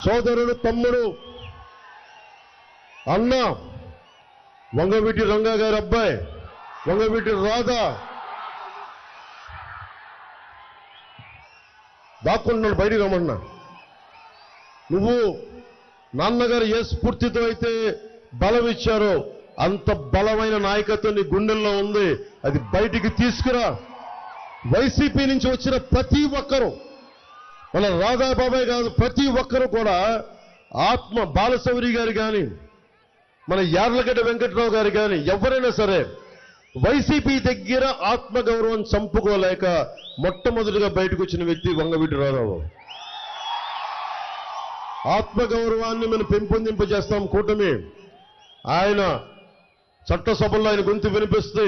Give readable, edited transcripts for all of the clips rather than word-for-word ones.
సోదరుడు, తమ్ముడు, అన్న వంగవీటి రంగా గారి అబ్బాయి వంగవీటి రాధా దాక్కుంటున్నాడు, బయటికి రమ్మన్నా. నువ్వు నాన్నగారు ఏ స్ఫూర్తితో అయితే బలం ఇచ్చారో అంత బలమైన నాయకత్వం నీ గుండెల్లో ఉంది, అది బయటికి తీసుకురా. వైసీపీ నుంచి వచ్చిన ప్రతి ఒక్కరూ, మన రాధాబాబాయ్ కాదు, ప్రతి ఒక్కరూ కూడా ఆత్మ బాలశౌరి గారు కానీ, మన యార్లగడ్డ వెంకట్రావు గారు కానీ, ఎవరైనా సరే వైసీపీ దగ్గర ఆత్మగౌరవం చంపుకోలేక మొట్టమొదటిగా బయటకు వచ్చిన వ్యక్తి వంగవీటి రాధాబాబు. ఆత్మగౌరవాన్ని మనం పెంపొందింపజేస్తాం. కూటమి ఆయన చట్టసభల్లో ఆయన గొంతు వినిపిస్తే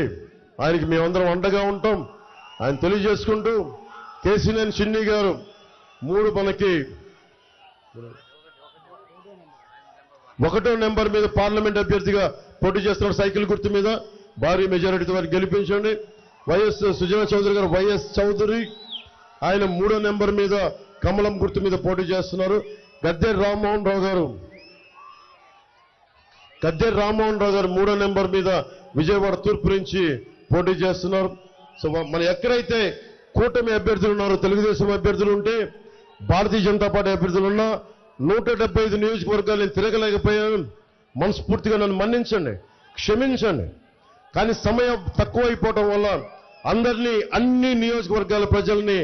ఆయనకి మేమందరం అండగా ఉంటాం. ఆయన తెలియజేసుకుంటూ కేసీనేని చిన్ని గారు 3 మనకి 1వ నెంబర్ మీద పార్లమెంట్ అభ్యర్థిగా పోటీ చేస్తున్నారు. సైకిల్ గుర్తు మీద భారీ మెజారిటీతో వారికి గెలిపించండి. వైఎస్ సుజనా చౌదరి గారు, వైఎస్ చౌదరి, ఆయన 3వ నెంబర్ మీద కమలం గుర్తు మీద పోటీ చేస్తున్నారు. గద్దె రామ్మోహన్ రావు గారు 3వ నెంబర్ మీద విజయవాడ తూర్పు నుంచి పోటీ చేస్తున్నారు. సో మన ఎక్కడైతే కూటమి అభ్యర్థులు ఉన్నారో, తెలుగుదేశం అభ్యర్థులు ఉంటే, భారతీయ జనతా పార్టీ అభ్యర్థులు ఉన్నా 175 నియోజకవర్గాలు నేను తిరగలేకపోయాను. మనస్ఫూర్తిగా నన్ను మన్నించండి, క్షమించండి. కానీ సమయం తక్కువైపోవటం వల్ల అందరినీ, అన్ని నియోజకవర్గాల ప్రజల్ని,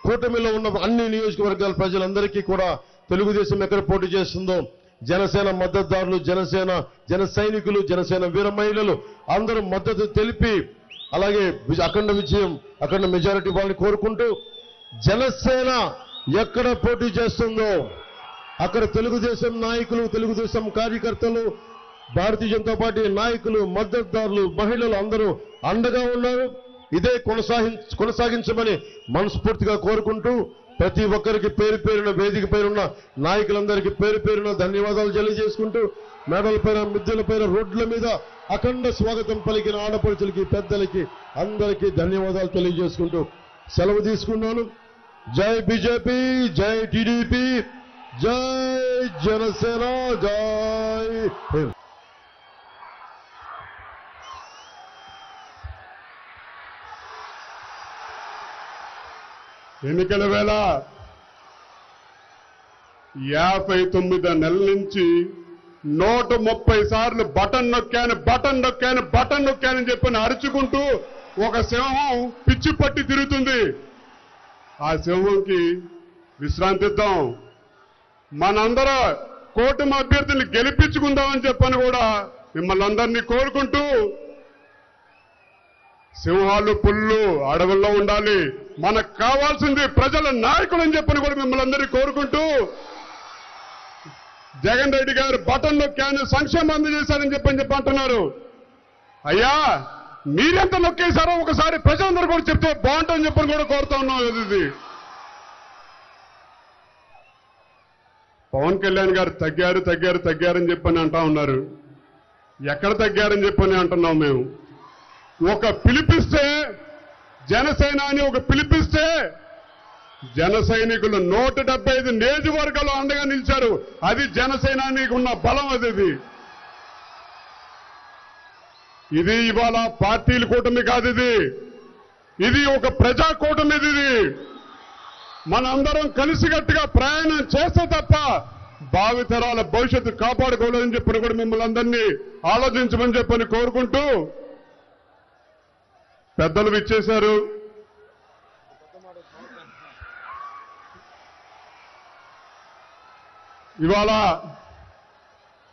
కూటమిలో ఉన్న అన్ని నియోజకవర్గాల ప్రజలందరికీ కూడా తెలుగుదేశం ఎక్కడ పోటీ చేస్తుందో జనసేన మద్దతుదారులు, జన సైనికులు, జనసేన వీర మహిళలు అందరూ మద్దతు తెలిపి, అలాగే అఖండ విజయం, అఖండ మెజారిటీ వాళ్ళని కోరుకుంటూ, జనసేన ఎక్కడ పోటీ చేస్తుందో అక్కడ తెలుగుదేశం నాయకులు, తెలుగుదేశం కార్యకర్తలు, భారతీయ జనతా పార్టీ నాయకులు, మద్దతుదారులు, మహిళలు అందరూ అండగా ఉన్నారు. ఇదే కొనసాగించమని మనస్ఫూర్తిగా కోరుకుంటూ, ప్రతి ఒక్కరికి పేరు పేరున, వేదిక పేరున్న నాయకులందరికీ పేరు పేరున ధన్యవాదాలు తెలియజేసుకుంటూ, మేడల పైన, మిద్దెల పైన, రోడ్ల మీద అఖండ స్వాగతం పలికిన ఆడపడుచులకి, పెద్దలకి అందరికీ ధన్యవాదాలు తెలియజేసుకుంటూ సెలవు తీసుకున్నాను. జై బీజేపీ, జై టీడీపీ, జై జనసేన, జై హింద్. ఎన్నికల వేళ 59 నెలల నుంచి 130 సార్లు బటన్ నొక్కాను చెప్పని అరుచుకుంటూ ఒక సింహం పిచ్చి పట్టి తిరుగుతుంది. ఆ సింహంకి విశ్రాంతి ఇద్దాం. మనందరూ కూటమి అభ్యర్థుల్ని గెలిపించుకుందామని చెప్పని కూడా మిమ్మల్ని అందరినీ కోరుకుంటూ, సింహాలు, పుల్లు అడవుల్లో ఉండాలి, మనకు కావాల్సింది ప్రజల నాయకులు అని చెప్పని కూడా మిమ్మల్ని అందరినీ కోరుకుంటూ, జగన్ రెడ్డి గారు బటన్ నొక్కాను, సంక్షేమం అందజేశారని చెప్పి అంటున్నారు. అయ్యా, మీరెంత నొక్కేశారో ఒకసారి ప్రజలందరూ కూడా చెప్తే బాగుంటుందని చెప్పని కూడా కోరుతా ఉన్నాం. ఇది పవన్ కళ్యాణ్ గారు తగ్గారని చెప్పని అంటా ఉన్నారు. ఎక్కడ తగ్గారని చెప్పని అంటున్నాం మేము. ఒక పిలిపిస్తే, జనసేన అని ఒక పిలిపిస్తే జన సైనికులు 175 నియోజకవర్గాలు అండగా నిలిచారు. అది జనసేనానికి ఉన్న బలం. ఇది ఇవాళ పార్టీల కూటమి కాదు, ఇది ఒక ప్రజా కూటమి. ఇది మనందరం కలిసికట్టుగా ప్రయాణం చేస్తే తప్ప భావితరాల భవిష్యత్తు కాపాడుకోవాలని చెప్పని కూడా మిమ్మల్ని అందరినీ ఆలోచించమని చెప్పని కోరుకుంటూ, పెద్దలు విచ్చేశారు. ఇవాళ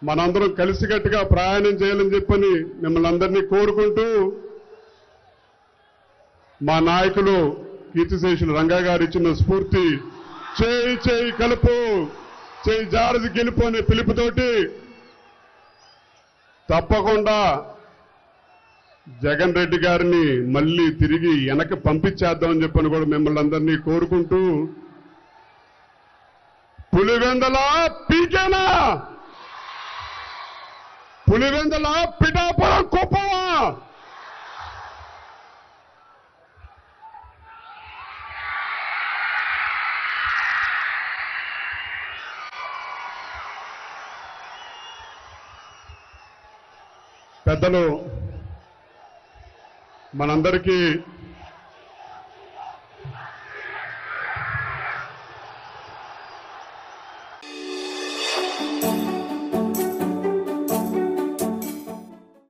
మనందరం కలిసికట్టుగా ప్రయాణం చేయాలని చెప్పని మిమ్మల్ని అందరినీ కోరుకుంటూ, మా నాయకులు కీర్తిశేషులు రంగా గారు ఇచ్చిన స్ఫూర్తి, చేయి కలుపు, చేయి జారది గెలుపు అనే పిలుపుతోటి తప్పకుండా జగన్ రెడ్డి గారిని మళ్ళీ తిరిగి వెనక్కి పంపించేద్దామని చెప్పని కూడా మిమ్మల్ని అందరినీ కోరుకుంటూ, పులివెందల పీకేనా, పులివెందల పిఠాపురం కుప్పమా, పెద్దలు మనందరికీ